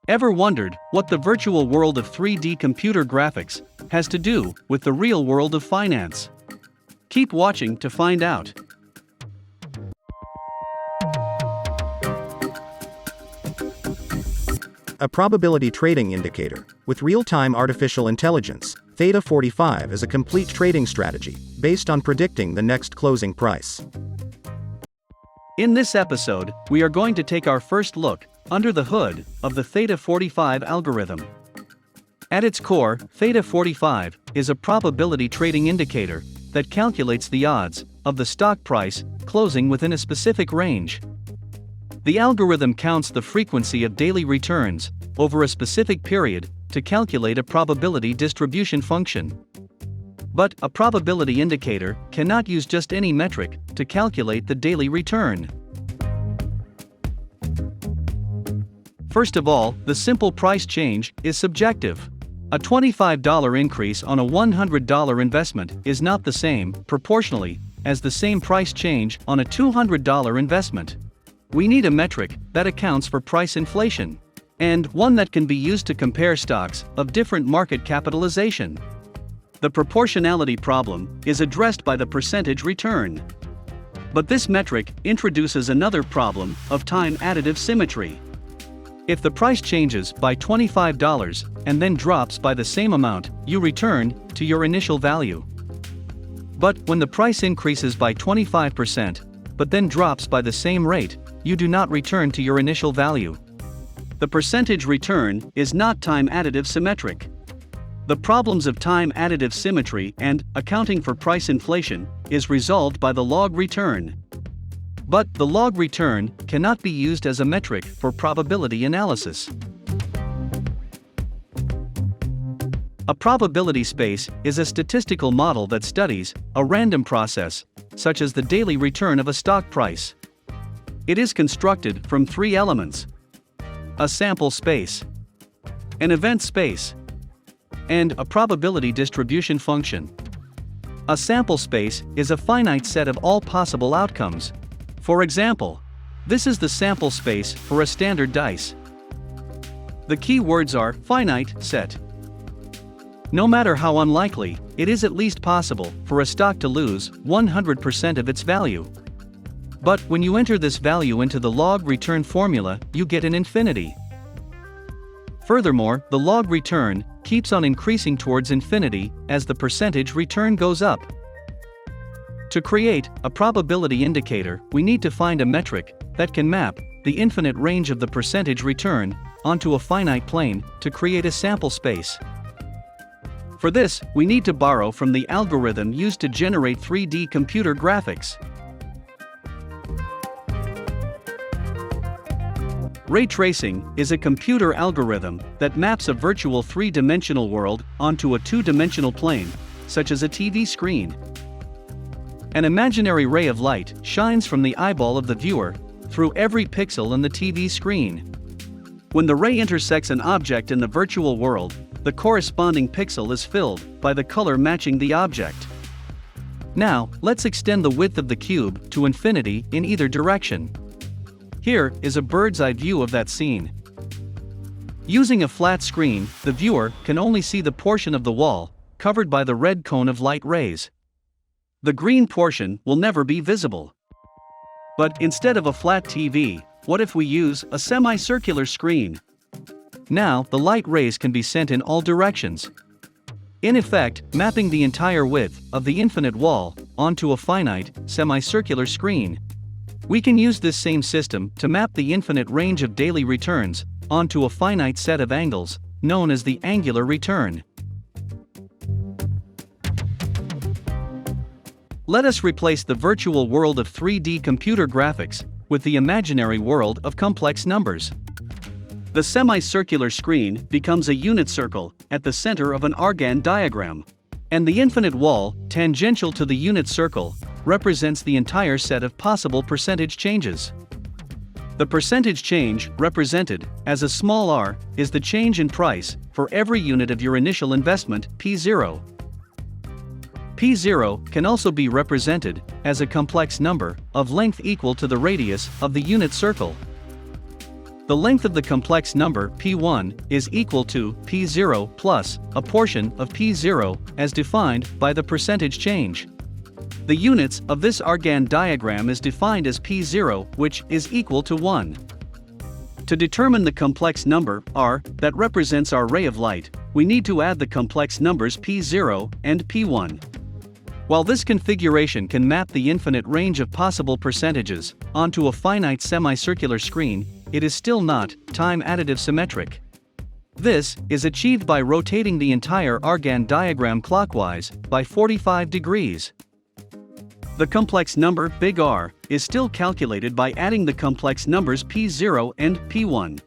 Ever wondered what the virtual world of 3D computer graphics has to do with the real world of finance? Keep watching to find out. A probability trading indicator with real-time artificial intelligence. Theta 45 is a complete trading strategy based on predicting the next closing price. In this episode, we are going to take our first look under the hood of the Theta 45 algorithm. At its core, Theta 45 is a probability trading indicator that calculates the odds of the stock price closing within a specific range. The algorithm counts the frequency of daily returns over a specific period to calculate a probability distribution function. But a probability indicator cannot use just any metric to calculate the daily return. First of all, the simple price change is subjective. A $25 increase on a $100 investment is not the same, proportionally, as the same price change on a $200 investment. We need a metric that accounts for price inflation, and one that can be used to compare stocks of different market capitalization. The proportionality problem is addressed by the percentage return. But this metric introduces another problem of time additive symmetry. If the price changes by $25 and then drops by the same amount, you return to your initial value. But when the price increases by 25%, but then drops by the same rate, you do not return to your initial value. The percentage return is not time additive symmetric. The problems of time additive symmetry and accounting for price inflation is resolved by the log return. But the log return cannot be used as a metric for probability analysis. A probability space is a statistical model that studies a random process, such as the daily return of a stock price. It is constructed from three elements: a sample space, an event space, and a probability distribution function. A sample space is a finite set of all possible outcomes. For example, this is the sample space for a standard dice. The key words are finite set. No matter how unlikely, it is at least possible for a stock to lose 100% of its value. But when you enter this value into the log return formula, you get an infinity. Furthermore, the log return keeps on increasing towards infinity as the percentage return goes up. To create a probability indicator, we need to find a metric that can map the infinite range of the percentage return onto a finite plane to create a sample space. For this, we need to borrow from the algorithm used to generate 3D computer graphics. Ray tracing is a computer algorithm that maps a virtual three-dimensional world onto a two-dimensional plane, such as a TV screen. An imaginary ray of light shines from the eyeball of the viewer through every pixel in the TV screen. When the ray intersects an object in the virtual world, the corresponding pixel is filled by the color matching the object. Now, let's extend the width of the cube to infinity in either direction. Here is a bird's-eye view of that scene. Using a flat screen, the viewer can only see the portion of the wall covered by the red cone of light rays. The green portion will never be visible. But instead of a flat TV, what if we use a semicircular screen? Now, the light rays can be sent in all directions, in effect, mapping the entire width of the infinite wall onto a finite, semicircular screen. We can use this same system to map the infinite range of daily returns onto a finite set of angles, known as the angular return. Let us replace the virtual world of 3D computer graphics with the imaginary world of complex numbers. The semicircular screen becomes a unit circle at the center of an Argand diagram, and the infinite wall, tangential to the unit circle, represents the entire set of possible percentage changes. The percentage change, represented as a small r, is the change in price for every unit of your initial investment, P0. P0 can also be represented as a complex number of length equal to the radius of the unit circle. The length of the complex number P1 is equal to P0 plus a portion of P0 as defined by the percentage change. The units of this Argand diagram is defined as P0, which is equal to 1. To determine the complex number R that represents our ray of light, we need to add the complex numbers P0 and P1. While this configuration can map the infinite range of possible percentages onto a finite semicircular screen, it is still not time additive symmetric. This is achieved by rotating the entire Argand diagram clockwise by 45 degrees. The complex number big R is still calculated by adding the complex numbers P0 and P1.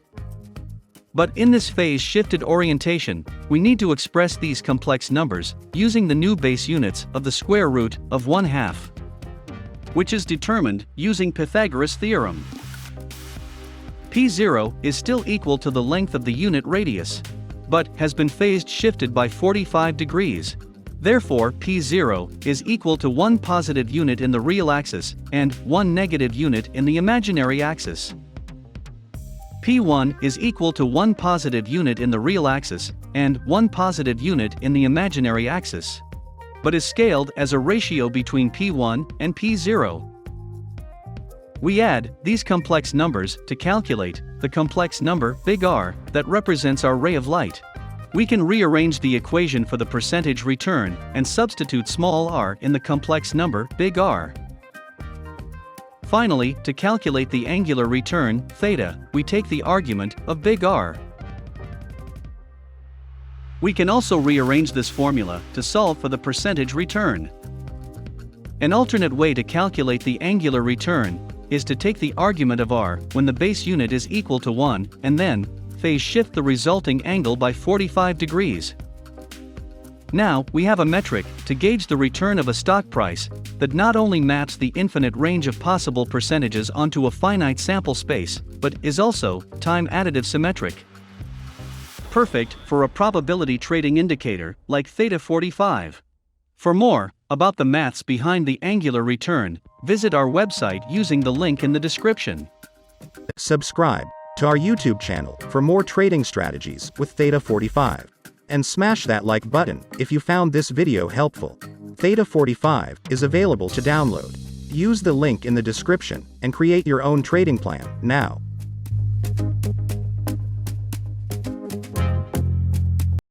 But in this phase-shifted orientation, we need to express these complex numbers using the new base units of the square root of 1/2, which is determined using Pythagoras' theorem. P0 is still equal to the length of the unit radius, but has been phase-shifted by 45 degrees. Therefore, P0 is equal to 1 positive unit in the real axis and 1 negative unit in the imaginary axis. P1 is equal to 1 positive unit in the real axis and 1 positive unit in the imaginary axis, but is scaled as a ratio between P1 and P0. We add these complex numbers to calculate the complex number big R that represents our ray of light. We can rearrange the equation for the percentage return and substitute small r in the complex number big R. Finally, to calculate the angular return, theta, we take the argument of big R. We can also rearrange this formula to solve for the percentage return. An alternate way to calculate the angular return is to take the argument of r when the base unit is equal to 1 and then phase shift the resulting angle by 45 degrees. Now, we have a metric to gauge the return of a stock price that not only maps the infinite range of possible percentages onto a finite sample space, but is also time additive symmetric. Perfect for a probability trading indicator like Theta 45. For more about the maths behind the angular return, visit our website using the link in the description. Subscribe to our YouTube channel for more trading strategies with Theta 45. And smash that like button if you found this video helpful. Theta 45 is available to download. Use the link in the description and create your own trading plan now.